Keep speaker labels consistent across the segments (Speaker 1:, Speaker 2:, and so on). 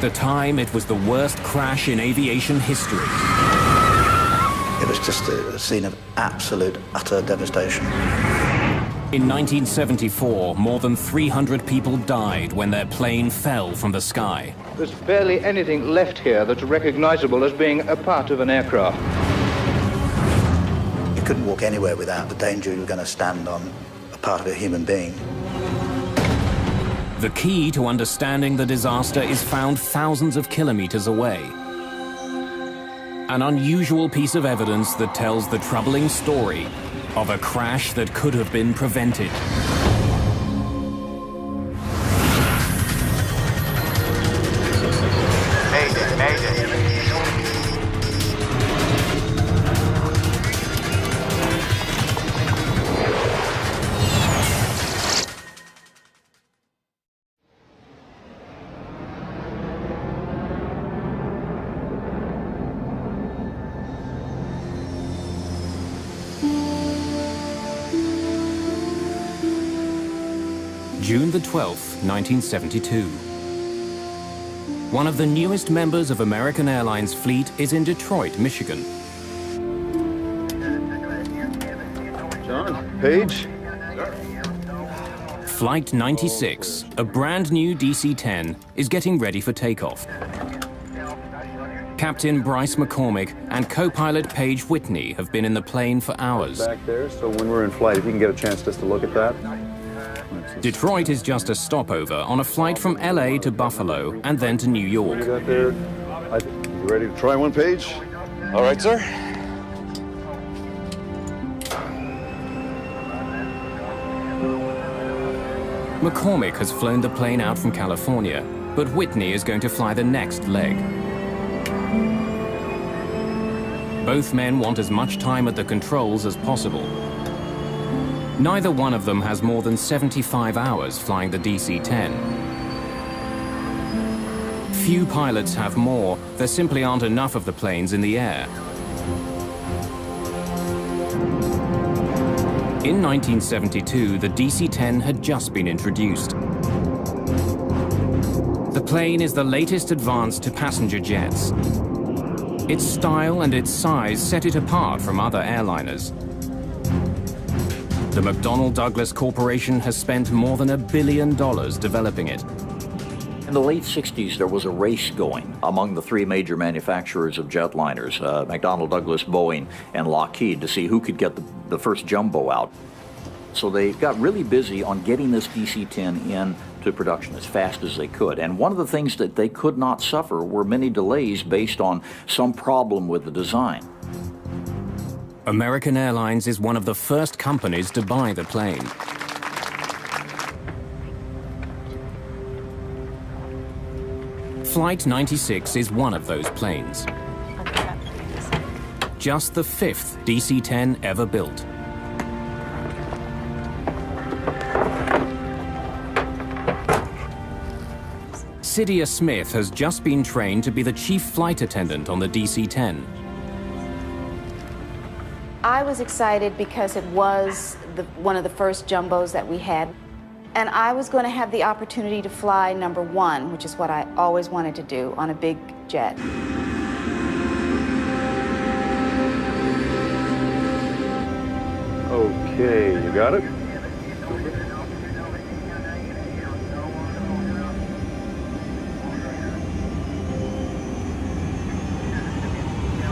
Speaker 1: the time, it was the worst crash in aviation history.
Speaker 2: It was just a scene of absolute, utter devastation.
Speaker 1: In 1974, more than 300 people died when their plane fell from the sky.
Speaker 3: There's barely anything left here that's recognizable as being a part of an aircraft.
Speaker 2: You couldn't walk anywhere without the danger you were going to stand on a part of a human being.
Speaker 1: The key to understanding the disaster is found thousands of kilometers away. An unusual piece of evidence that tells the troubling story of a crash that could have been prevented.
Speaker 4: Mayday, Mayday.
Speaker 1: June the 12th, 1972. One of the newest members of American Airlines fleet is in Detroit, Michigan.
Speaker 5: John, Paige.
Speaker 1: Flight 96, a brand new DC-10, is getting ready for takeoff. Captain Bryce McCormick and co-pilot Paige Whitney have been in the plane for hours.
Speaker 5: Back there, so when we're in flight, if you can get a chance just to look at that.
Speaker 1: Detroit is just a stopover on a flight from LA to Buffalo and then to New York.
Speaker 5: You got there? You ready to try one, Paige?
Speaker 6: All right, sir.
Speaker 1: McCormick has flown the plane out from California, but Whitney is going to fly the next leg. Both men want as much time at the controls as possible. Neither one of them has more than 75 hours flying the DC-10. Few pilots have more. There simply aren't enough of the planes in the air. In 1972, the DC-10 had just been introduced. The plane is the latest advance to passenger jets. Its style and its size set it apart from other airliners. The McDonnell Douglas Corporation has spent more than $1 billion developing it.
Speaker 7: In the late 60s, there was a race going among the three major manufacturers of jetliners, McDonnell Douglas, Boeing, and Lockheed, to see who could get the first jumbo out. So they got really busy on getting this DC-10 into production as fast as they could. And one of the things that they could not suffer were many delays based on some problem with the design.
Speaker 1: American Airlines is one of the first companies to buy the plane. Flight 96 is one of those planes. Just the fifth DC-10 ever built. Cydia Smith has just been trained to be the chief flight attendant on the DC-10.
Speaker 8: I was excited because it was one of the first jumbos that we had. And I was going to have the opportunity to fly number one, which is what I always wanted to do on a big jet.
Speaker 5: Okay, you got it?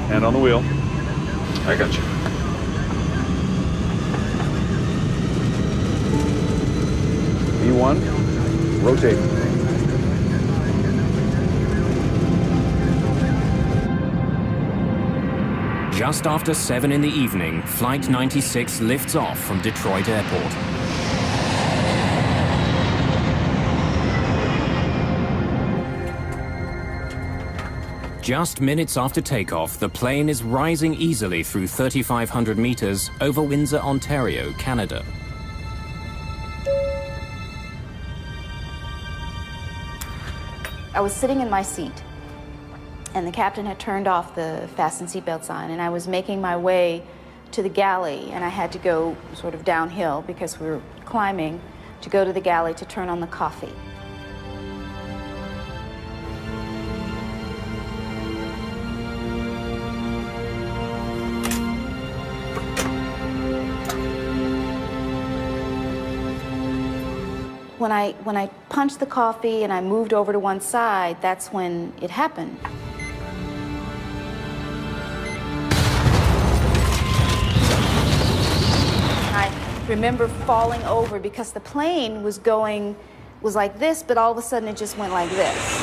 Speaker 5: Hand on the wheel.
Speaker 6: I got you.
Speaker 5: V1, rotate.
Speaker 1: Just after 7 in the evening, Flight 96 lifts off from Detroit Airport. Just minutes after takeoff, the plane is rising easily through 3,500 meters over Windsor, Ontario, Canada.
Speaker 8: I was sitting in my seat, and the captain had turned off the fasten seatbelt sign, and I was making my way to the galley, and I had to go sort of downhill because we were climbing to go to the galley to turn on the coffee. when I punched the coffee and I moved over to one side, that's when it happened. I remember falling over because the plane was like this, but all of a sudden it just went like this.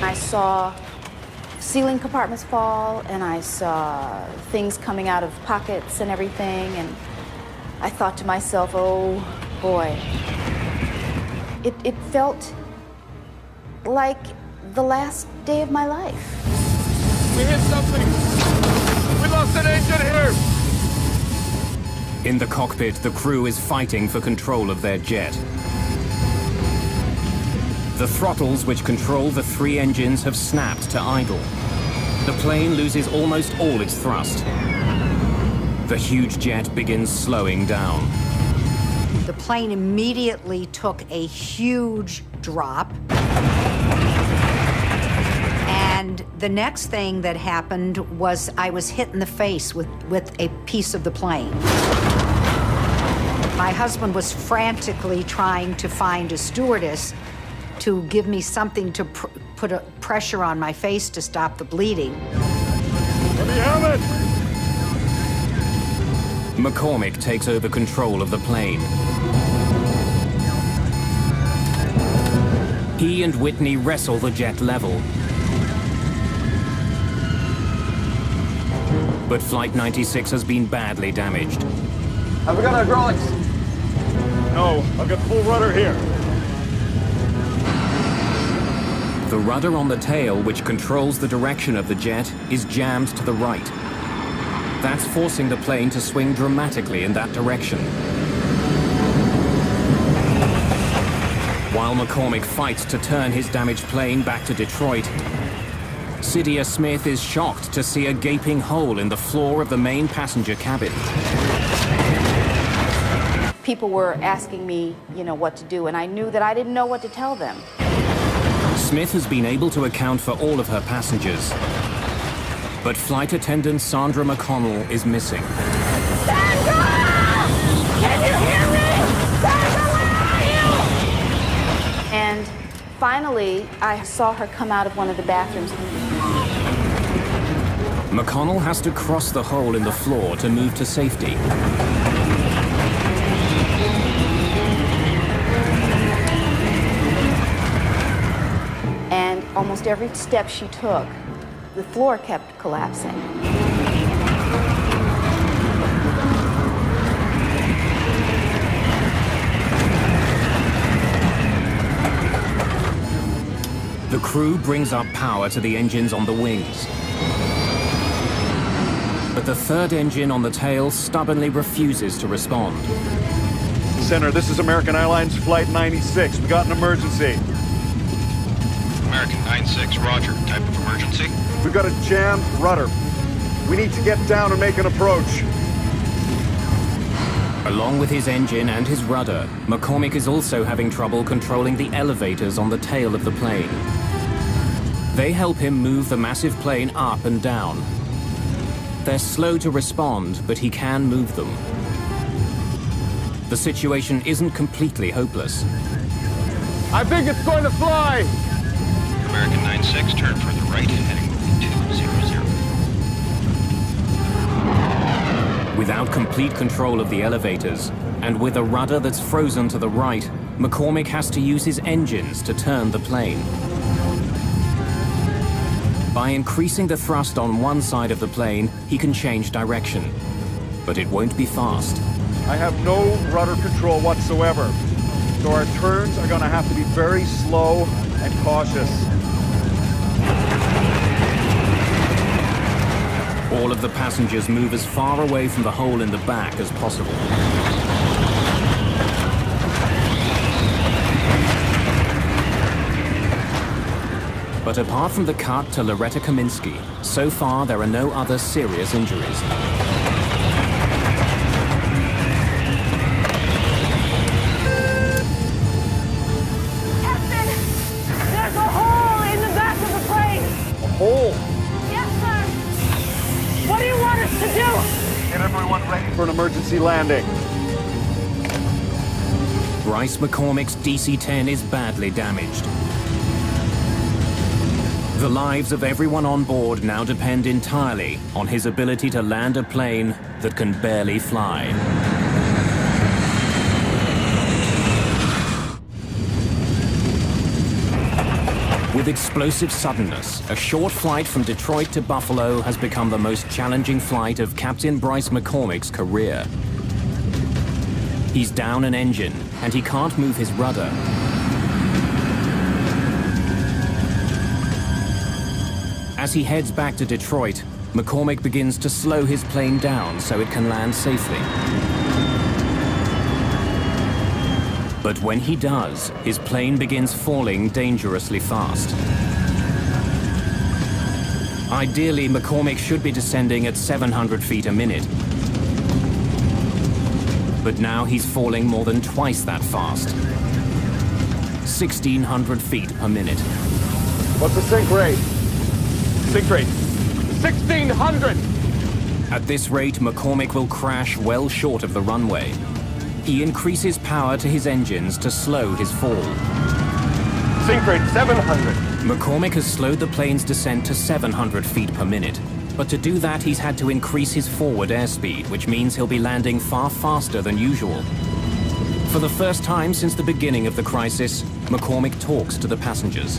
Speaker 8: I saw ceiling compartments fall, and I saw things coming out of pockets and everything, and I thought to myself, oh boy. It felt like the last day of my life.
Speaker 6: We hit something! We lost an engine here!
Speaker 1: In the cockpit, the crew is fighting for control of their jet. The throttles which control the 3 engines have snapped to idle. The plane loses almost all its thrust. The huge jet begins slowing down.
Speaker 4: The plane immediately took a huge drop. And the next thing that happened was I was hit in the face with a piece of the plane. My husband was frantically trying to find a stewardess to give me something to put a pressure on my face to stop the bleeding.
Speaker 5: Let me have it!
Speaker 1: McCormick takes over control of the plane. He and Whitney wrestle the jet level. But Flight 96 has been badly damaged.
Speaker 6: Have we got hydraulics?
Speaker 5: No, I've got full rudder here.
Speaker 1: The rudder on the tail, which controls the direction of the jet, is jammed to the right. That's forcing the plane to swing dramatically in that direction. While McCormick fights to turn his damaged plane back to Detroit, Cydia Smith is shocked to see a gaping hole in the floor of the main passenger cabin.
Speaker 8: People were asking me, what to do, and I knew that I didn't know what to tell them.
Speaker 1: Smith has been able to account for all of her passengers. But flight attendant Sandra McConnell is missing.
Speaker 9: Sandra! Can you hear me? Sandra, where are you?
Speaker 8: And finally, I saw her come out of one of the bathrooms.
Speaker 1: McConnell has to cross the hole in the floor to move to safety.
Speaker 8: And almost every step she took, the floor kept collapsing.
Speaker 1: The crew brings up power to the engines on the wings. But the third engine on the tail stubbornly refuses to respond.
Speaker 5: Center, this is American Airlines Flight 96. We got an emergency.
Speaker 6: American 96, roger. Type of emergency?
Speaker 5: We've got a jammed rudder. We need to get down and make an approach.
Speaker 1: Along with his engine and his rudder, McCormick is also having trouble controlling the elevators on the tail of the plane. They help him move the massive plane up and down. They're slow to respond, but he can move them. The situation isn't completely hopeless.
Speaker 5: I think it's going to fly!
Speaker 6: American 96, turn for the right, heading 200.
Speaker 1: Without complete control of the elevators, and with a rudder that's frozen to the right, McCormick has to use his engines to turn the plane. By increasing the thrust on one side of the plane, he can change direction. But it won't be fast.
Speaker 5: I have no rudder control whatsoever. So our turns are going to have to be very slow and cautious.
Speaker 1: All of the passengers move as far away from the hole in the back as possible. But apart from the cut to Loretta Kaminsky, so far there are no other serious injuries.
Speaker 9: Captain, there's a hole in the back of the plane.
Speaker 5: A hole?
Speaker 9: Yes, sir. What do you want us to do?
Speaker 5: Get everyone ready for an emergency landing.
Speaker 1: Bryce McCormick's DC-10 is badly damaged. The lives of everyone on board now depend entirely on his ability to land a plane that can barely fly. With explosive suddenness, a short flight from Detroit to Buffalo has become the most challenging flight of Captain Bryce McCormick's career. He's down an engine, and he can't move his rudder. As he heads back to Detroit, McCormick begins to slow his plane down so it can land safely. But when he does, his plane begins falling dangerously fast. Ideally, McCormick should be descending at 700 feet a minute. But now he's falling more than twice that fast. 1,600 feet per minute.
Speaker 5: What's the sink rate?
Speaker 6: Sink rate, 1,600!
Speaker 1: At this rate, McCormick will crash well short of the runway. He increases power to his engines to slow his fall.
Speaker 6: Sink rate, 700.
Speaker 1: McCormick has slowed the plane's descent to 700 feet per minute. But to do that, he's had to increase his forward airspeed, which means he'll be landing far faster than usual. For the first time since the beginning of the crisis, McCormick talks to the passengers.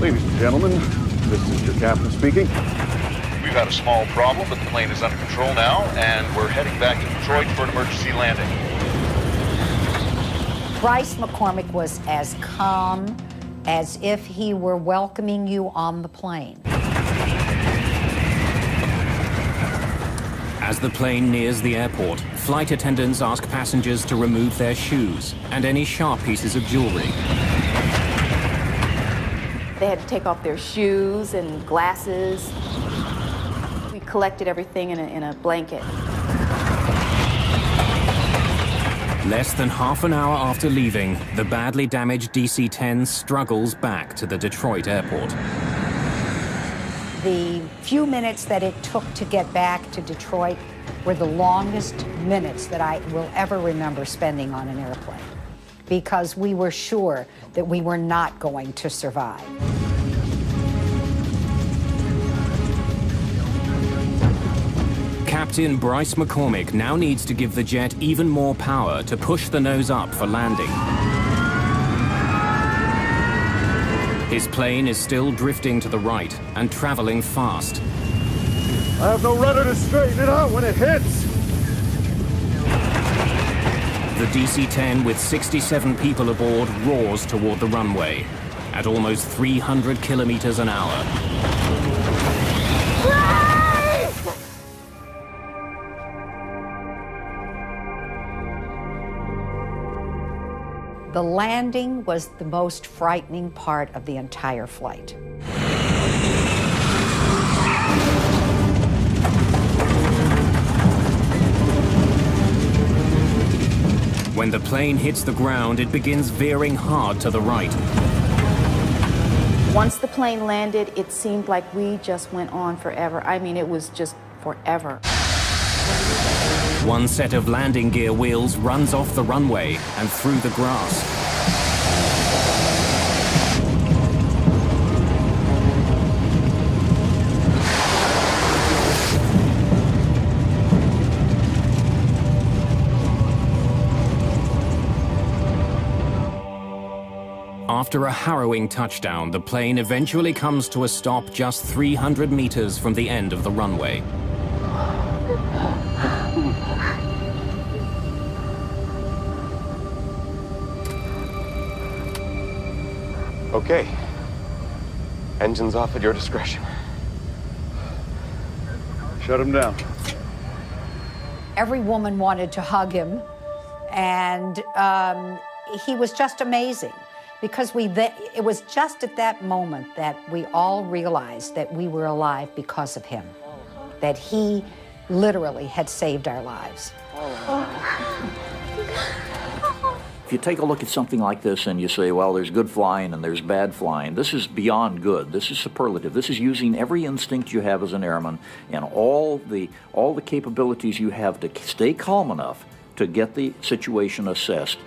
Speaker 5: Ladies and gentlemen, this is your captain speaking.
Speaker 10: We've had a small problem, but the plane is under control now, and we're heading back to Detroit for an emergency landing.
Speaker 4: Bryce McCormick was as calm as if he were welcoming you on the plane.
Speaker 1: As the plane nears the airport, flight attendants ask passengers to remove their shoes and any sharp pieces of jewelry.
Speaker 8: They had to take off their shoes and glasses. We collected everything in a blanket.
Speaker 1: Less than half an hour after leaving, the badly damaged DC-10 struggles back to the Detroit airport.
Speaker 4: The few minutes that it took to get back to Detroit were the longest minutes that I will ever remember spending on an airplane, because we were sure that we were not going to survive.
Speaker 1: Captain Bryce McCormick now needs to give the jet even more power to push the nose up for landing. His plane is still drifting to the right and traveling fast.
Speaker 5: I have no rudder to straighten it out when it hits.
Speaker 1: The DC-10 with 67 people aboard roars toward the runway at almost 300 kilometers an hour.
Speaker 4: The landing was the most frightening part of the entire flight.
Speaker 1: When the plane hits the ground, it begins veering hard to the right.
Speaker 8: Once the plane landed, it seemed like we just went on forever. I mean, it was just forever.
Speaker 1: One set of landing gear wheels runs off the runway and through the grass. After a harrowing touchdown, the plane eventually comes to a stop just 300 meters from the end of the runway.
Speaker 6: Okay. Engines off at your discretion.
Speaker 5: Shut him down.
Speaker 4: Every woman wanted to hug him, and he was just amazing, because it was just at that moment that we all realized that we were alive because of him, that he literally had saved our lives.
Speaker 7: If you take a look at something like this and you say, well, there's good flying and there's bad flying, this is beyond good. This is superlative. This is using every instinct you have as an airman and all the capabilities you have to stay calm enough to get the situation assessed.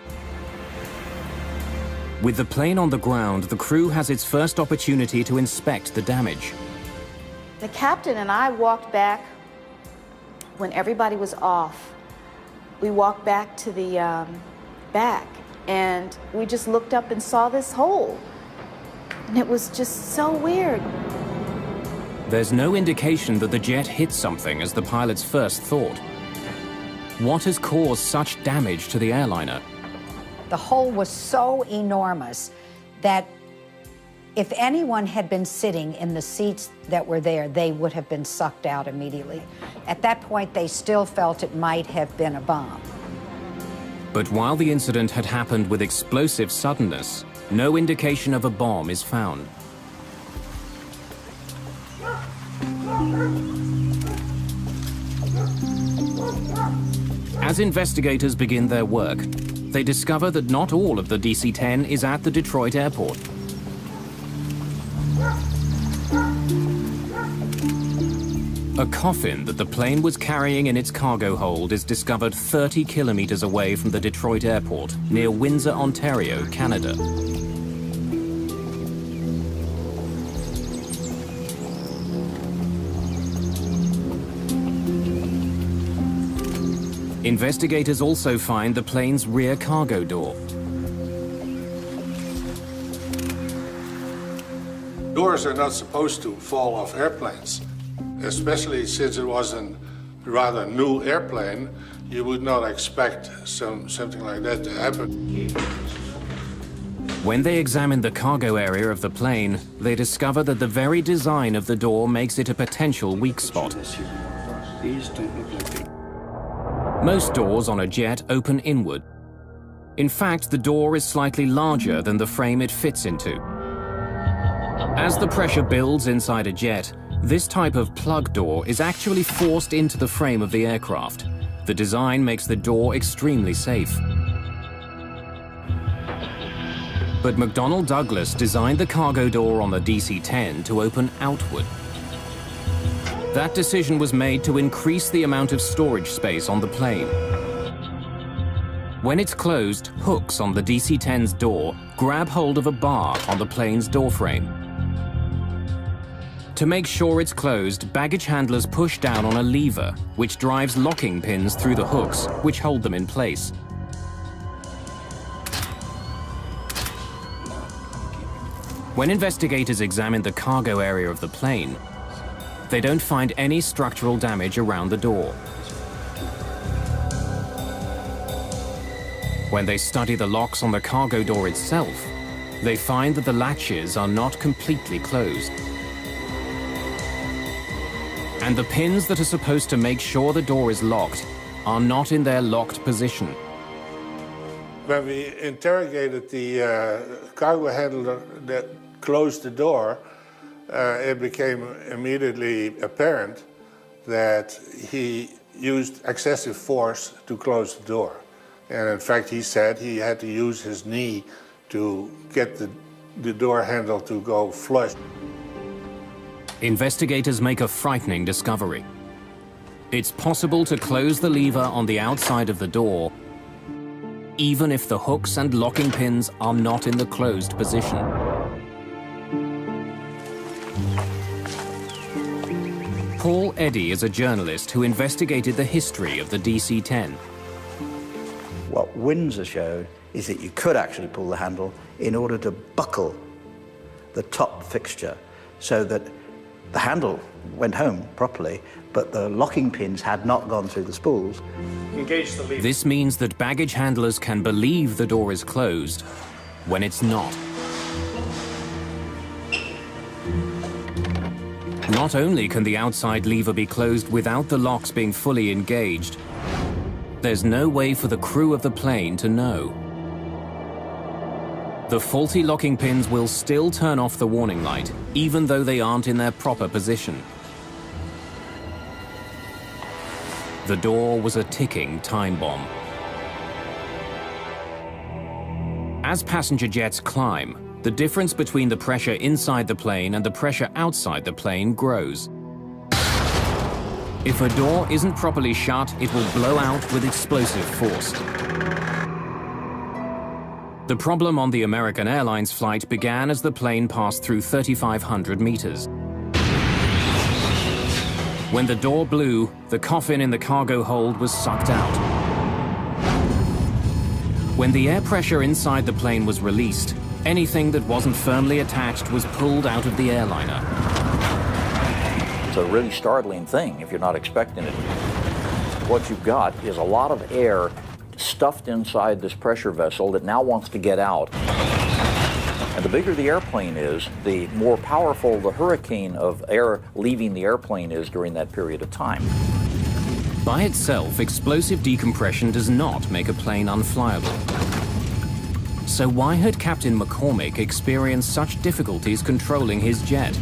Speaker 1: With the plane on the ground, the crew has its first opportunity to inspect the damage.
Speaker 8: The captain and I walked back when everybody was off. We walked back to the back, and we just looked up and saw this hole. And it was just so weird.
Speaker 1: There's no indication that the jet hit something as the pilots first thought. What has caused such damage to the airliner?
Speaker 4: The hole was so enormous that if anyone had been sitting in the seats that were there, they would have been sucked out immediately. At that point, they still felt it might have been a bomb.
Speaker 1: But while the incident had happened with explosive suddenness, no indication of a bomb is found. As investigators begin their work, they discover that not all of the DC-10 is at the Detroit airport. A coffin that the plane was carrying in its cargo hold is discovered 30 kilometers away from the Detroit airport, near Windsor, Ontario, Canada. Investigators also find the plane's rear cargo door.
Speaker 11: Doors are not supposed to fall off airplanes, especially since it was a rather new airplane. You would not expect something like that to happen.
Speaker 1: When they examine the cargo area of the plane, they discover that the very design of the door makes it a potential weak spot. Most doors on a jet open inward. In fact, the door is slightly larger than the frame it fits into. As the pressure builds inside a jet, this type of plug door is actually forced into the frame of the aircraft. The design makes the door extremely safe. But McDonnell Douglas designed the cargo door on the DC-10 to open outward. That decision was made to increase the amount of storage space on the plane. When it's closed, hooks on the DC-10's door grab hold of a bar on the plane's door frame. To make sure it's closed, baggage handlers push down on a lever, which drives locking pins through the hooks, which hold them in place. When investigators examine the cargo area of the plane, they don't find any structural damage around the door. When they study the locks on the cargo door itself, they find that the latches are not completely closed. And the pins that are supposed to make sure the door is locked are not in their locked position.
Speaker 11: When we interrogated the cargo handler that closed the door, it became immediately apparent that he used excessive force to close the door. And in fact, he said he had to use his knee to get the door handle to go flush.
Speaker 1: Investigators make a frightening discovery. It's possible to close the lever on the outside of the door, even if the hooks and locking pins are not in the closed position. Paul Eddy is a journalist who investigated the history of the DC-10.
Speaker 2: What Windsor showed is that you could actually pull the handle in order to buckle the top fixture so that the handle went home properly, but the locking pins had not gone through the spools.
Speaker 6: Engage the lever.
Speaker 1: This means that baggage handlers can believe the door is closed when it's not. Not only can the outside lever be closed without the locks being fully engaged, there's no way for the crew of the plane to know. The faulty locking pins will still turn off the warning light, even though they aren't in their proper position. The door was a ticking time bomb. As passenger jets climb, the difference between the pressure inside the plane and the pressure outside the plane grows. If a door isn't properly shut, it will blow out with explosive force. The problem on the American Airlines flight began as the plane passed through 3,500 meters. When the door blew, the coffin in the cargo hold was sucked out. When the air pressure inside the plane was released, anything that wasn't firmly attached was pulled out of the airliner.
Speaker 7: It's a really startling thing if you're not expecting it. What you've got is a lot of air stuffed inside this pressure vessel that now wants to get out. And the bigger the airplane is, the more powerful the hurricane of air leaving the airplane is during that period of time.
Speaker 1: By itself, explosive decompression does not make a plane unflyable. So why had Captain McCormick experienced such difficulties controlling his jet?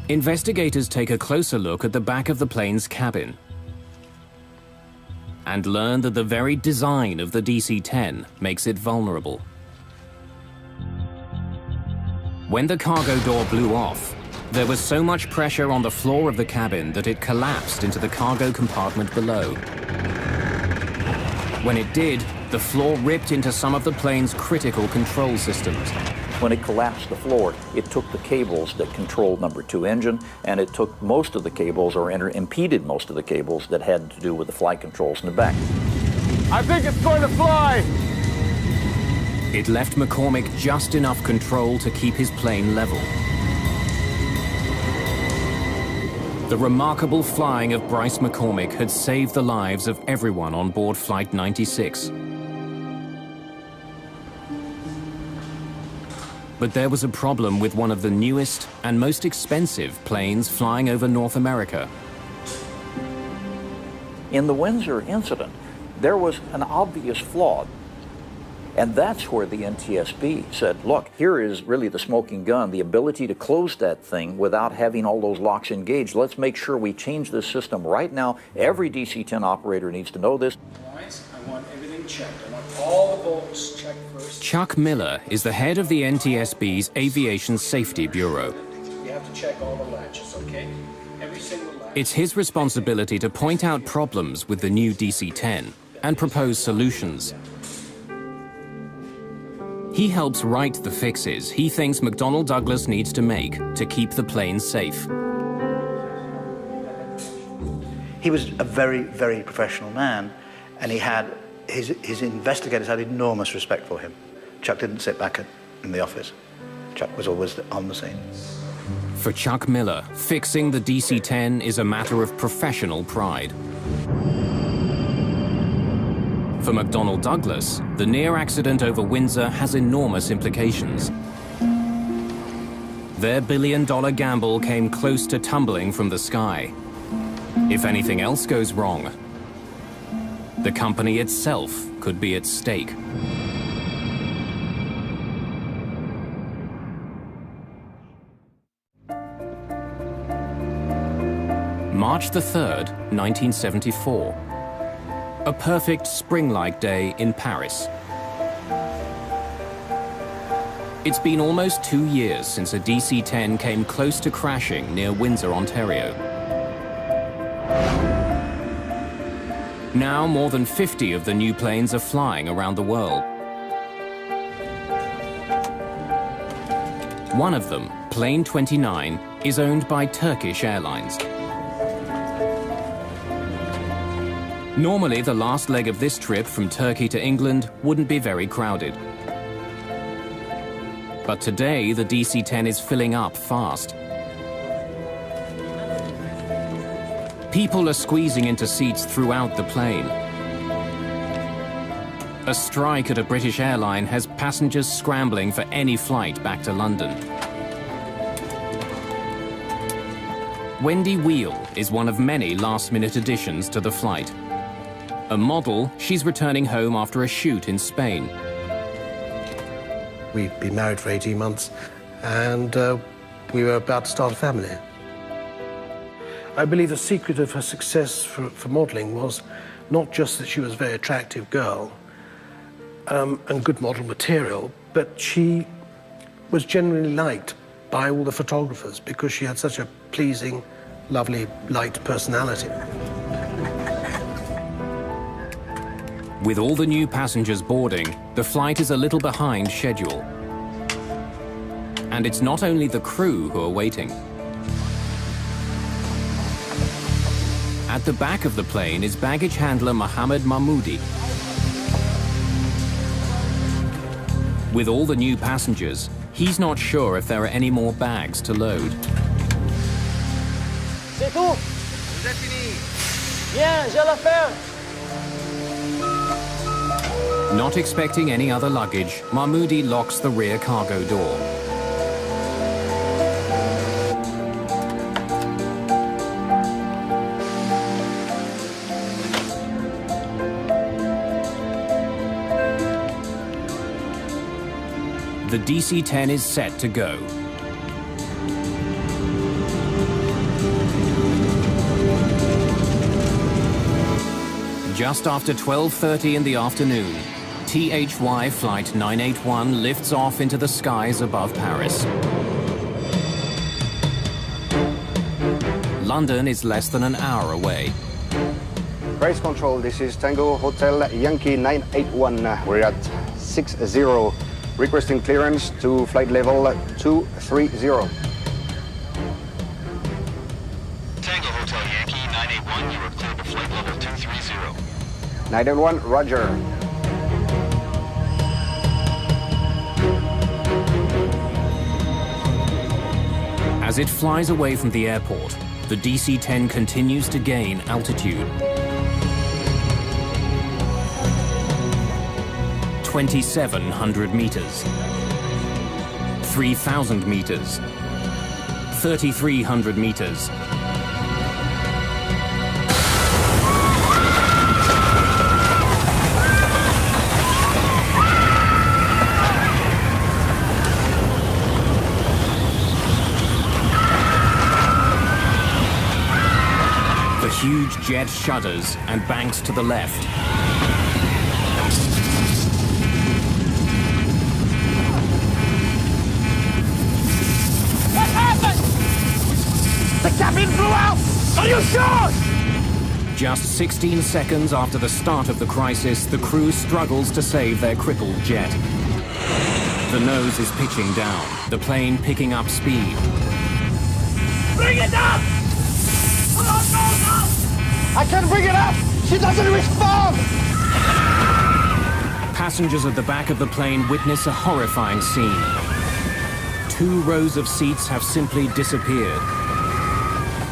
Speaker 1: Investigators take a closer look at the back of the plane's cabin and learn that the very design of the DC-10 makes it vulnerable. When the cargo door blew off, there was so much pressure on the floor of the cabin that it collapsed into the cargo compartment below. When it did, the floor ripped into some of the plane's critical control systems.
Speaker 7: When it collapsed the floor, it took the cables that controlled number 2 engine, and it took most of the cables, or impeded most of the cables, that had to do with the flight controls in the back.
Speaker 6: I think it's going to fly!
Speaker 1: It left McCormick just enough control to keep his plane level. The remarkable flying of Bryce McCormick had saved the lives of everyone on board Flight 96. But there was a problem with one of the newest and most expensive planes flying over North America.
Speaker 7: In the Windsor incident, there was an obvious flaw. And that's where the NTSB said, look, here is really the smoking gun, the ability to close that thing without having all those locks engaged. Let's make sure we change this system right now. Every DC-10 operator needs to know this.
Speaker 12: I want everything checked. I want all the bolts checked first.
Speaker 1: Chuck Miller is the head of the NTSB's Aviation Safety Bureau.
Speaker 12: You have to check all the latches, okay? Every single latch.
Speaker 1: It's his responsibility to point out problems with the new DC-10 and propose solutions. He helps write the fixes he thinks McDonnell Douglas needs to make to keep the plane safe.
Speaker 2: He was a very, very professional man, and he had his investigators had enormous respect for him. Chuck didn't sit back in the office. Chuck was always on the scene.
Speaker 1: For Chuck Miller, fixing the DC-10 is a matter of professional pride. For McDonnell Douglas, the near accident over Windsor has enormous implications. Their billion-dollar gamble came close to tumbling from the sky. If anything else goes wrong, the company itself could be at stake. March the 3rd, 1974. A perfect spring-like day in Paris. It's been almost 2 years since a DC-10 came close to crashing near Windsor, Ontario. Now more than 50 of the new planes are flying around the world. One of them, Plane 29, is owned by Turkish Airlines. Normally, the last leg of this trip from Turkey to England wouldn't be very crowded. But today, the DC-10 is filling up fast. People are squeezing into seats throughout the plane. A strike at a British airline has passengers scrambling for any flight back to London. Wendy Wheel is one of many last-minute additions to the flight. A model, she's returning home after a shoot in Spain.
Speaker 13: We'd been married for 18 months, and we were about to start a family. I believe the secret of her success for modeling was not just that she was a very attractive girl and good model material, but she was generally liked by all the photographers because she had such a pleasing, lovely, light personality.
Speaker 1: With all the new passengers boarding, the flight is a little behind schedule. And it's not only the crew who are waiting. At the back of the plane is baggage handler Mohammed Mahmoudi. With all the new passengers, he's not sure if there are any more bags to load.
Speaker 9: C'est tout. Vous êtes fini. Bien, j'ai l'affaire.
Speaker 1: Not expecting any other luggage, Mahmoudi locks the rear cargo door. The DC-10 is set to go. Just after 12:30 in the afternoon, THY Flight 981 lifts off into the skies above Paris. London is less than an hour away.
Speaker 14: Race control, this is Tango Hotel Yankee 981. We're at 60, requesting clearance to flight level 230.
Speaker 10: Tango Hotel Yankee 981, you are cleared to flight level 230.
Speaker 14: 981, roger.
Speaker 1: As it flies away from the airport, the DC-10 continues to gain altitude. 2,700 meters, 3,000 meters, 3,300 meters. The huge jet shudders and banks to the left.
Speaker 9: The cabin blew out! Are you sure?
Speaker 1: Just 16 seconds after the start of the crisis, the crew struggles to save their crippled jet. The nose is pitching down, the plane picking up speed.
Speaker 9: Bring it up! I can't bring it up! She doesn't respond!
Speaker 1: Passengers at the back of the plane witness a horrifying scene. 2 rows of seats have simply disappeared.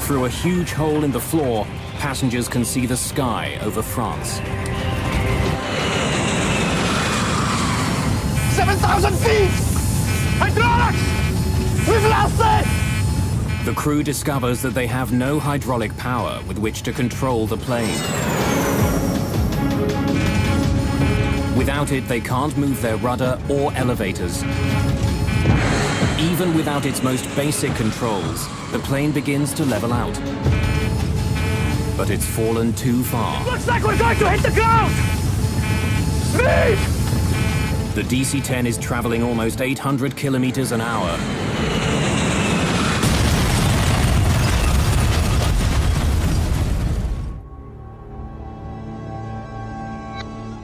Speaker 1: Through a huge hole in the floor, passengers can see the sky over France.
Speaker 9: 7,000 feet! Hydraulics! We've lost it!
Speaker 1: The crew discovers that they have no hydraulic power with which to control the plane. Without it, they can't move their rudder or elevators. Even without its most basic controls, the plane begins to level out. But it's fallen too far.
Speaker 9: Looks like we're going to hit the ground! Speed!
Speaker 1: The DC-10 is traveling almost 800 kilometers an hour.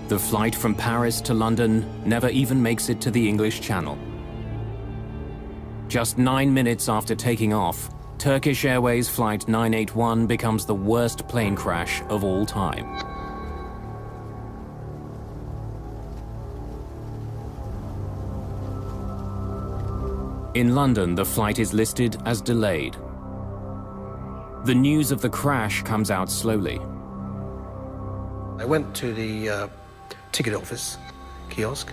Speaker 1: The flight from Paris to London never even makes it to the English Channel. Just 9 minutes after taking off, Turkish Airways Flight 981 becomes the worst plane crash of all time. In London, the flight is listed as delayed. The news of the crash comes out slowly.
Speaker 13: I went to the ticket office kiosk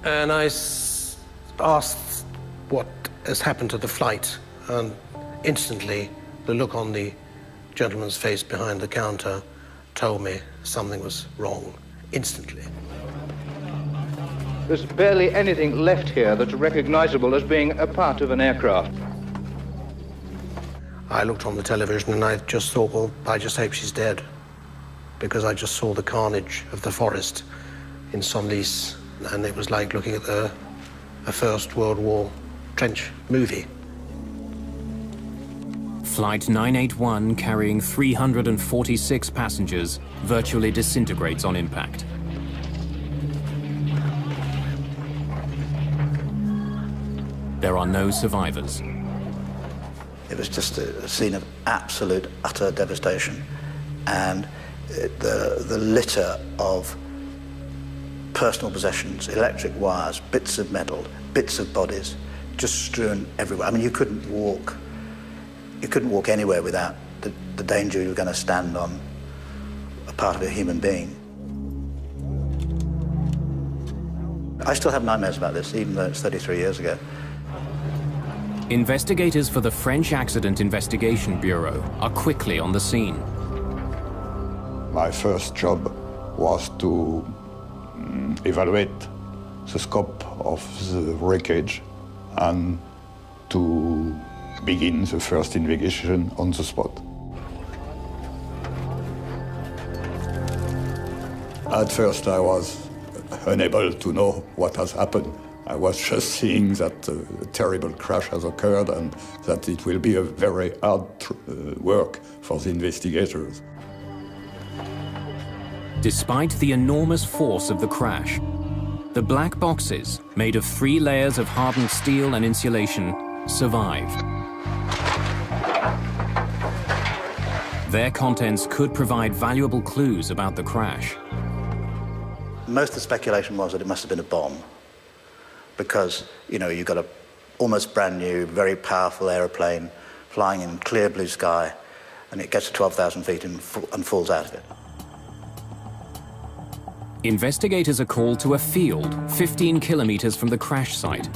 Speaker 13: and I asked what has happened to the flight, and instantly the look on the gentleman's face behind the counter told me something was wrong, instantly.
Speaker 3: There's barely anything left here that's recognizable as being a part of an aircraft.
Speaker 13: I looked on the television and I just thought, well, I just hope she's dead. because I just saw the carnage of the forest in Senlis, and it was like looking at a First World War trench movie.
Speaker 1: Flight 981, carrying 346 passengers, virtually disintegrates on impact. There are no survivors.
Speaker 2: It was just a scene of absolute, utter devastation. And the litter of personal possessions, electric wires, bits of metal, bits of bodies, just strewn everywhere. I mean, you couldn't walk anywhere without the danger you were going to stand on a part of a human being. I still have nightmares about this, even though it's 33 years ago.
Speaker 1: Investigators for the French Accident Investigation Bureau are quickly on the scene.
Speaker 15: My first job was to evaluate the scope of the wreckage and to begin the first investigation on the spot. At first I was unable to know what has happened. I was just seeing that a terrible crash has occurred and that it will be a very hard work for the investigators.
Speaker 1: Despite the enormous force of the crash, the black boxes, made of 3 layers of hardened steel and insulation, survive. Their contents could provide valuable clues about the crash.
Speaker 2: Most of the speculation was that it must have been a bomb, because, you know, you've got a almost brand new, very powerful aeroplane flying in clear blue sky, and it gets to 12,000 feet and falls out of it.
Speaker 1: Investigators are called to a field 15 kilometers from the crash site.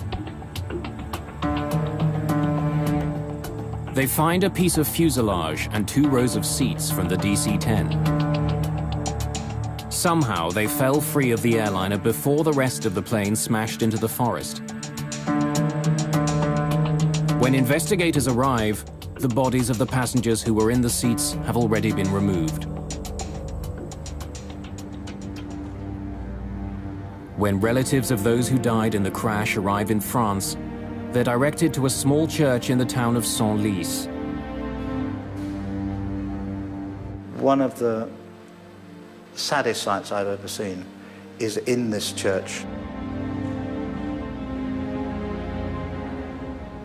Speaker 1: They find a piece of fuselage and 2 rows of seats from the DC-10. Somehow, they fell free of the airliner before the rest of the plane smashed into the forest. When investigators arrive, the bodies of the passengers who were in the seats have already been removed. When relatives of those who died in the crash arrive in France, they're directed to a small church in the town of Senlis.
Speaker 2: One of the saddest sights I've ever seen is in this church.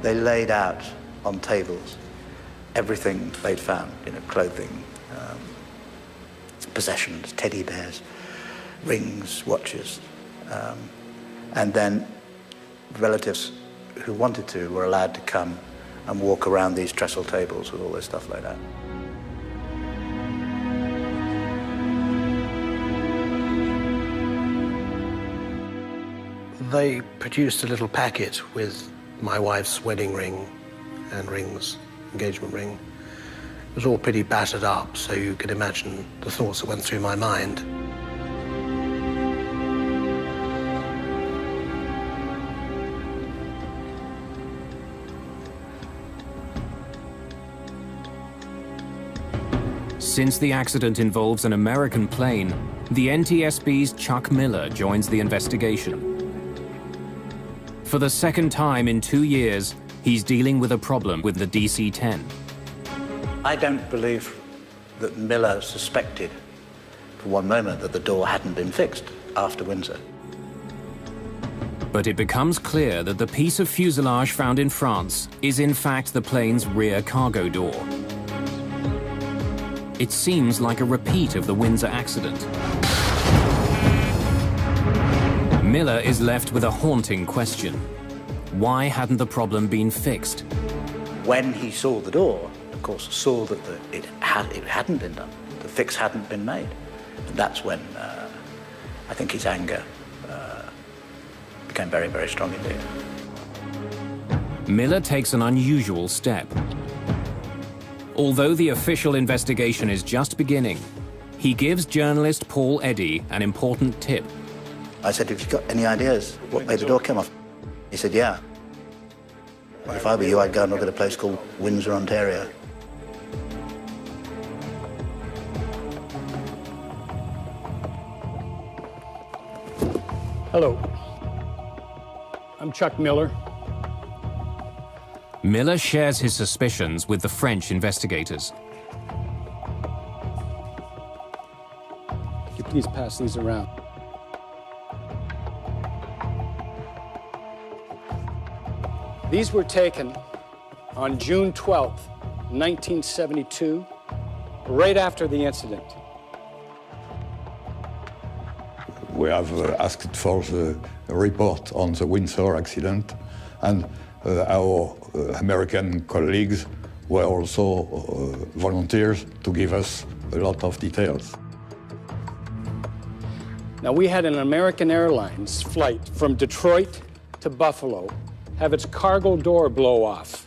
Speaker 2: They laid out on tables everything they'd found, you know, clothing, possessions, teddy bears, rings, watches. And then relatives who wanted to were allowed to come and walk around these trestle tables with all this stuff laid out.
Speaker 13: They produced a little packet with my wife's wedding ring and rings, engagement ring. It was all pretty battered up, so you could imagine the thoughts that went through my mind.
Speaker 1: Since the accident involves an American plane, the NTSB's Chuck Miller joins the investigation. For the second time in 2 years, he's dealing with a problem with the DC-10.
Speaker 2: I don't believe that Miller suspected for one moment that the door hadn't been fixed after Windsor.
Speaker 1: But it becomes clear that the piece of fuselage found in France is in fact the plane's rear cargo door. It seems like a repeat of the Windsor accident. Miller is left with a haunting question. Why hadn't the problem been fixed?
Speaker 2: When he saw the door, of course, saw that it hadn't been done. The fix hadn't been made. And that's when I think his anger became very, very strong indeed.
Speaker 1: Miller takes an unusual step. Although the official investigation is just beginning, he gives journalist Paul Eddy an important tip.
Speaker 2: I said, have you got any ideas what made the door come off? He said, yeah. If I were you, I'd go and look at a place called Windsor, Ontario.
Speaker 12: Hello. I'm Chuck Miller.
Speaker 1: Miller shares his suspicions with the French investigators.
Speaker 12: Could you please pass these around? These were taken on June 12th, 1972, right after the incident.
Speaker 15: We have asked for the report on the Windsor accident, and our American colleagues were also volunteers to give us a lot of details.
Speaker 12: Now, we had an American Airlines flight from Detroit to Buffalo have its cargo door blow off.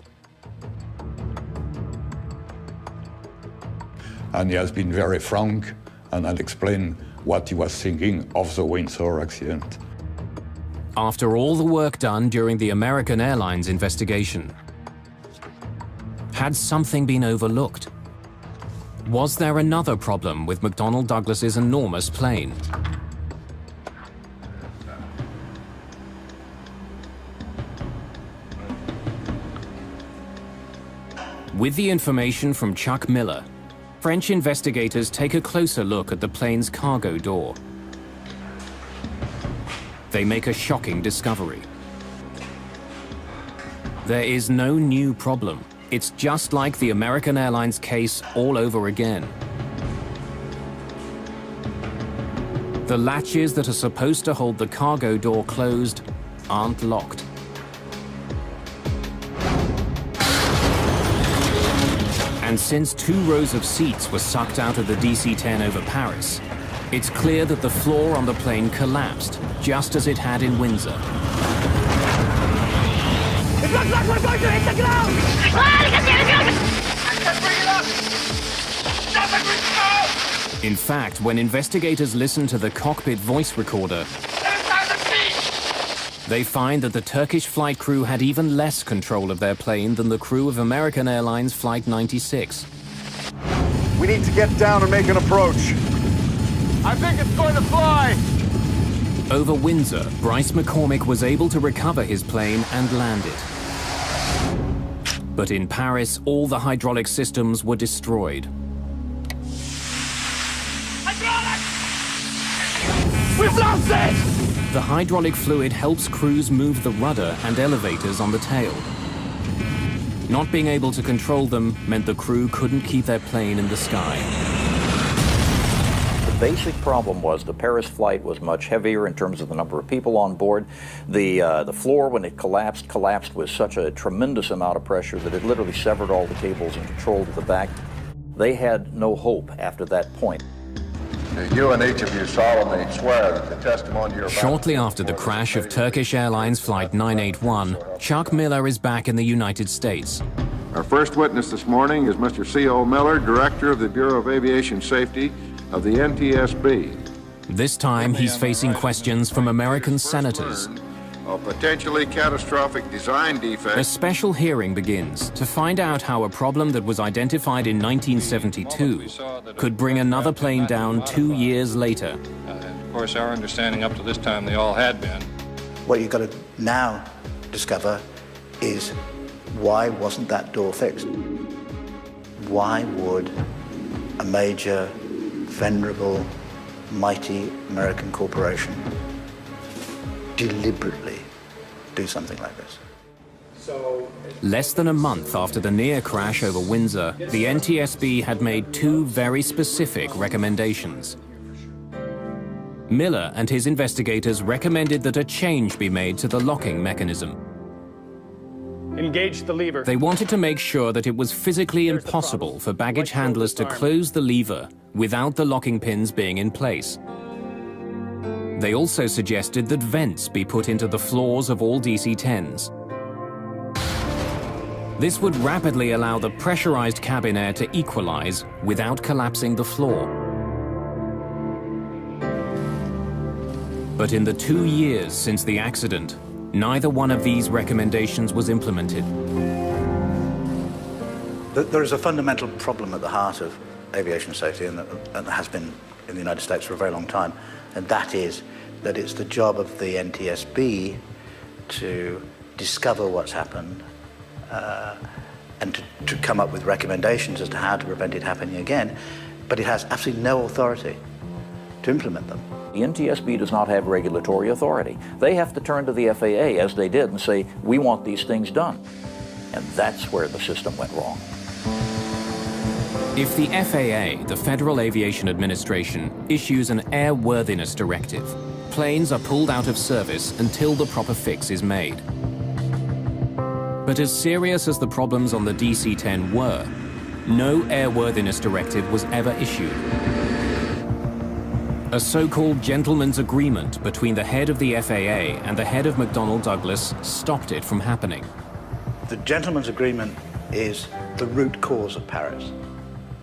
Speaker 15: And he has been very frank and had explained what he was thinking of the Windsor accident.
Speaker 1: After all the work done during the American Airlines investigation, had something been overlooked? Was there another problem with McDonnell Douglas's enormous plane? With the information from Chuck Miller, French investigators take a closer look at the plane's cargo door. They make a shocking discovery. There is no new problem. It's just like the American Airlines case all over again. The latches that are supposed to hold the cargo door closed aren't locked. And since 2 rows of seats were sucked out of the DC-10 over Paris, it's clear that the floor on the plane collapsed, just as it had in Windsor.
Speaker 9: It looks like we're going to hit the ground!
Speaker 1: In fact, when investigators listen to the cockpit voice recorder, they find that the Turkish flight crew had even less control of their plane than the crew of American Airlines Flight 96.
Speaker 5: We need to get down and make an approach.
Speaker 6: I think it's going to fly!
Speaker 1: Over Windsor, Bryce McCormick was able to recover his plane and land it. But in Paris, all the hydraulic systems were destroyed.
Speaker 9: We've lost it!
Speaker 1: The hydraulic fluid helps crews move the rudder and elevators on the tail. Not being able to control them meant the crew couldn't keep their plane in the sky.
Speaker 7: The basic problem was the Paris flight was much heavier in terms of the number of people on board. The floor, when it collapsed with such a tremendous amount of pressure that it literally severed all the cables and controlled the back. They had no hope after that point.
Speaker 10: You and each of you solemnly swear that the testimony you're about
Speaker 1: Shortly after the crash of Turkish Airlines Flight 981, Chuck Miller is back in the United States.
Speaker 16: Our first witness this morning is Mr. C.O. Miller, Director of the Bureau of Aviation Safety of the NTSB.
Speaker 1: This time, he's facing questions from American senators.
Speaker 16: A potentially catastrophic design defect.
Speaker 1: A special hearing begins to find out how a problem that was identified in 1972 could bring another plane down 2 years later.
Speaker 17: Of course, our understanding up to this time, they all had been.
Speaker 2: What you've got to now discover is why wasn't that door fixed? Why would a major, venerable, mighty American corporation deliberately do something like this?
Speaker 1: Less than a month after the near crash over Windsor, the NTSB had made 2 very specific recommendations. Miller and his investigators recommended that a change be made to the locking mechanism.
Speaker 12: Engage the lever.
Speaker 1: They wanted to make sure that it was physically impossible for baggage handlers to close the lever without the locking pins being in place. They also suggested that vents be put into the floors of all DC-10s. This would rapidly allow the pressurized cabin air to equalize without collapsing the floor. But in the 2 years since the accident, neither one of these recommendations was implemented.
Speaker 2: There is a fundamental problem at the heart of aviation safety, and has been in the United States for a very long time, and that is that it's the job of the NTSB to discover what's happened and to come up with recommendations as to how to prevent it happening again, but it has absolutely no authority to implement them.
Speaker 7: The NTSB does not have regulatory authority. They have to turn to the FAA, as they did, and say, we want these things done. And that's where the system went wrong.
Speaker 1: If the FAA, the Federal Aviation Administration, issues an airworthiness directive, planes are pulled out of service until the proper fix is made. But as serious as the problems on the DC-10 were, no airworthiness directive was ever issued. A so-called gentleman's agreement between the head of the FAA and the head of McDonnell Douglas stopped it from happening.
Speaker 2: The gentleman's agreement is the root cause of Paris.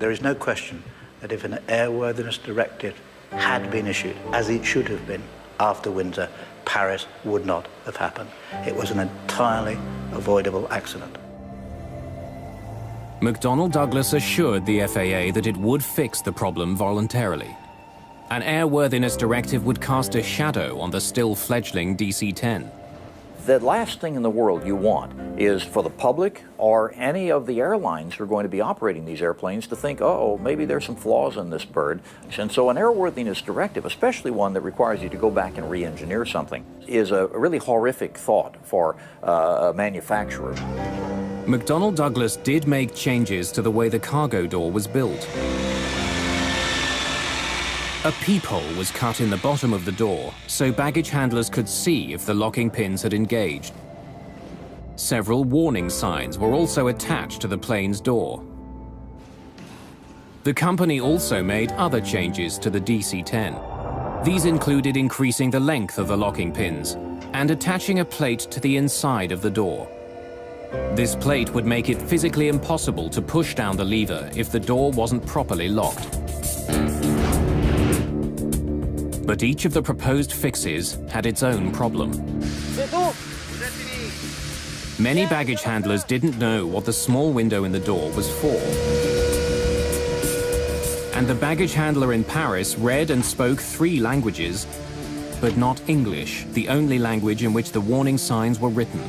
Speaker 2: There is no question that if an airworthiness directive had been issued, as it should have been after Windsor, Paris would not have happened. It was an entirely avoidable accident.
Speaker 1: McDonnell Douglas assured the FAA that it would fix the problem voluntarily. An airworthiness directive would cast a shadow on the still fledgling DC-10.
Speaker 7: The last thing in the world you want is for the public or any of the airlines who are going to be operating these airplanes to think, uh-oh, maybe there's some flaws in this bird. And so an airworthiness directive, especially one that requires you to go back and re-engineer something, is a really horrific thought for a manufacturer.
Speaker 1: McDonnell Douglas did make changes to the way the cargo door was built. A peephole was cut in the bottom of the door so baggage handlers could see if the locking pins had engaged. Several warning signs were also attached to the plane's door. The company also made other changes to the DC-10. These included increasing the length of the locking pins and attaching a plate to the inside of the door. This plate would make it physically impossible to push down the lever if the door wasn't properly locked. But each of the proposed fixes had its own problem. Many baggage handlers didn't know what the small window in the door was for. And the baggage handler in Paris read and spoke 3 languages, but not English, the only language in which the warning signs were written.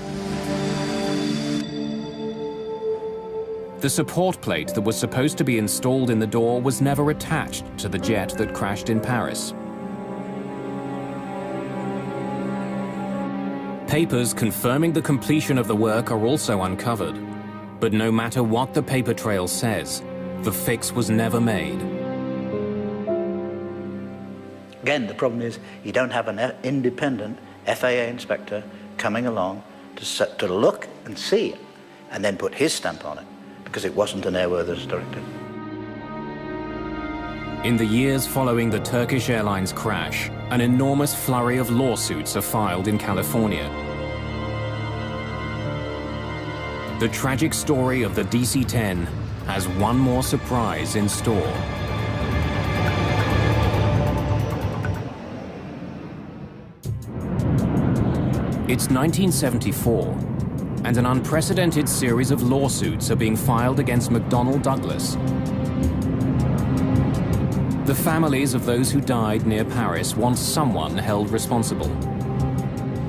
Speaker 1: The support plate that was supposed to be installed in the door was never attached to the jet that crashed in Paris. Papers confirming the completion of the work are also uncovered. But no matter what the paper trail says, the fix was never made.
Speaker 2: Again, the problem is you don't have an independent FAA inspector coming along to look and see it and then put his stamp on it, because it wasn't an airworthiness directive.
Speaker 1: In the years following the Turkish Airlines crash, an enormous flurry of lawsuits are filed in California. The tragic story of the DC-10 has one more surprise in store. It's 1974, and an unprecedented series of lawsuits are being filed against McDonnell Douglas. The families of those who died near Paris want someone held responsible.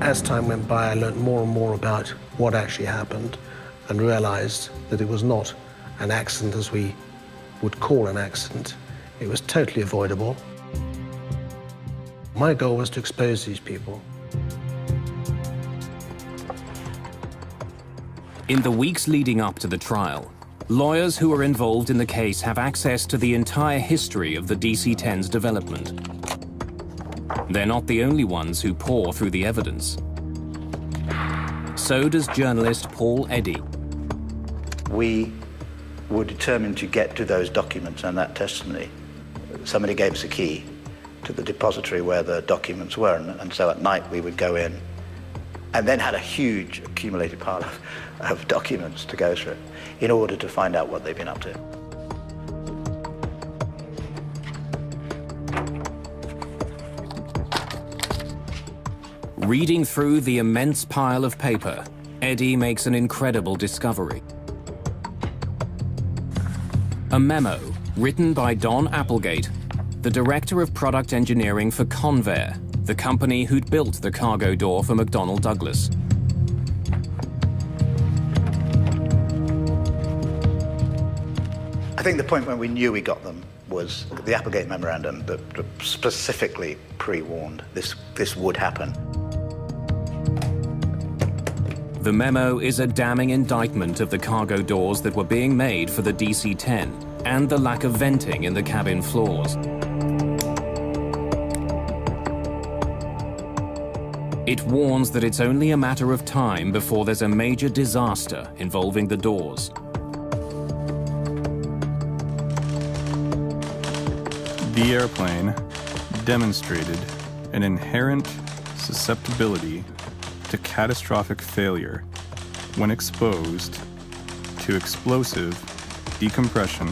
Speaker 13: As time went by, I learned more and more about what actually happened and realized that it was not an accident as we would call an accident. It was totally avoidable. My goal was to expose these people.
Speaker 1: In the weeks leading up to the trial, lawyers who are involved in the case have access to the entire history of the DC-10's development. They're not the only ones who pore through the evidence. So does journalist Paul Eddy.
Speaker 2: We were determined to get to those documents and that testimony. Somebody gave us a key to the depository where the documents were, and so at night we would go in and then had a huge accumulated pile of documents to go through in order to find out what they've been up to.
Speaker 1: Reading through the immense pile of paper, Eddy makes an incredible discovery. A memo written by Don Applegate, the Director of Product Engineering for Convair, the company who'd built the cargo door for McDonnell Douglas.
Speaker 2: I think the point when we knew we got them was the Applegate Memorandum that specifically pre-warned this would happen.
Speaker 1: The memo is a damning indictment of the cargo doors that were being made for the DC-10 and the lack of venting in the cabin floors. It warns that it's only a matter of time before there's a major disaster involving the doors.
Speaker 18: The airplane demonstrated an inherent susceptibility to catastrophic failure when exposed to explosive decompression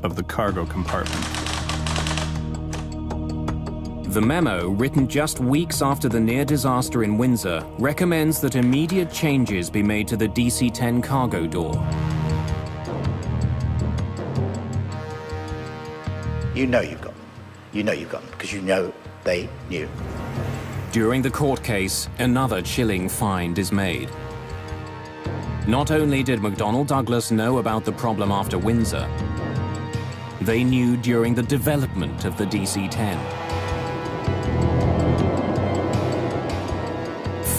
Speaker 18: of the cargo compartment.
Speaker 1: The memo, written just weeks after the near disaster in Windsor, recommends that immediate changes be made to the DC-10 cargo door.
Speaker 2: You know you've got them. You know you've got them because you know they knew.
Speaker 1: During the court case, another chilling find is made. Not only did McDonnell Douglas know about the problem after Windsor, they knew during the development of the DC-10.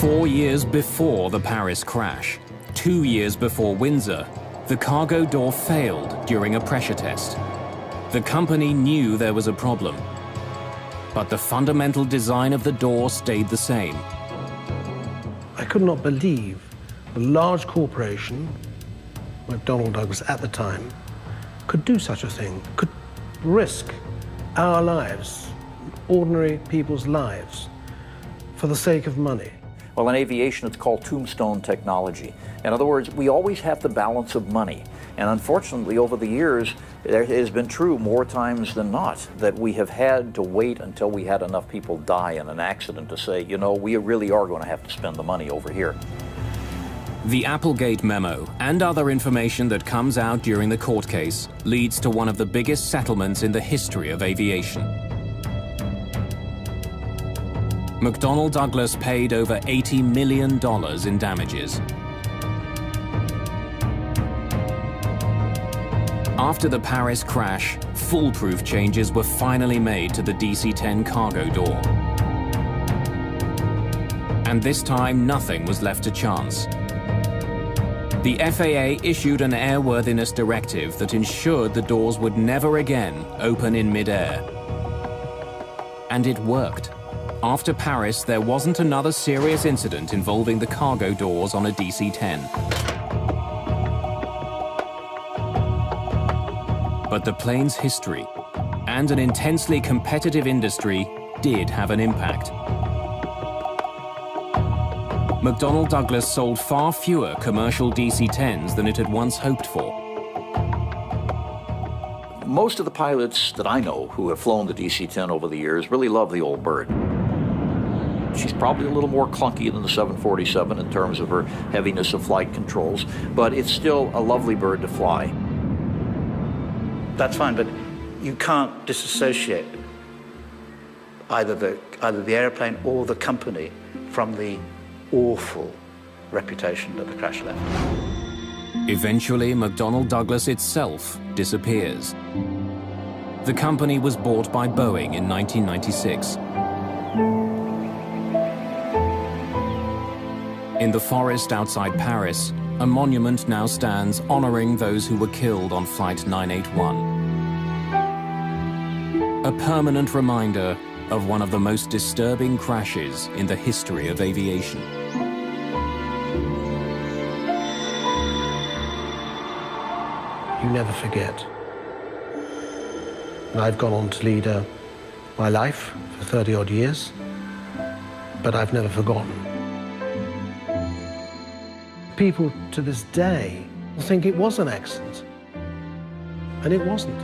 Speaker 1: 4 years before the Paris crash, 2 years before Windsor, the cargo door failed during a pressure test. The company knew there was a problem, but the fundamental design of the door stayed the same.
Speaker 13: I could not believe a large corporation, McDonnell Douglas at the time, could do such a thing, could risk our lives, ordinary people's lives, for the sake of money.
Speaker 7: Well, in aviation, it's called tombstone technology. In other words, we always have the balance of money. And unfortunately, over the years, it has been true more times than not that we have had to wait until we had enough people die in an accident to say, you know, we really are going to have to spend the money over here.
Speaker 1: The Applegate memo and other information that comes out during the court case leads to one of the biggest settlements in the history of aviation. McDonnell Douglas paid over $80 million in damages. After the Paris crash, foolproof changes were finally made to the DC-10 cargo door. And this time, nothing was left to chance. The FAA issued an airworthiness directive that ensured the doors would never again open in mid-air. And it worked. After Paris, there wasn't another serious incident involving the cargo doors on a DC-10. But the plane's history and an intensely competitive industry did have an impact. McDonnell Douglas sold far fewer commercial DC-10s than it had once hoped for.
Speaker 7: Most of the pilots that I know who have flown the DC-10 over the years really love the old bird. She's probably a little more clunky than the 747 in terms of her heaviness of flight controls, but it's still a lovely bird to fly.
Speaker 2: That's fine, but you can't disassociate either the airplane or the company from the awful reputation that the crash left.
Speaker 1: Eventually, McDonnell Douglas itself disappears. The company was bought by Boeing in 1996. In the forest outside Paris, a monument now stands honoring those who were killed on Flight 981. A permanent reminder of one of the most disturbing crashes in the history of aviation.
Speaker 13: You never forget. And I've gone on to lead my life for 30-odd years, but I've never forgotten. People to this day think it was an accident, and it wasn't.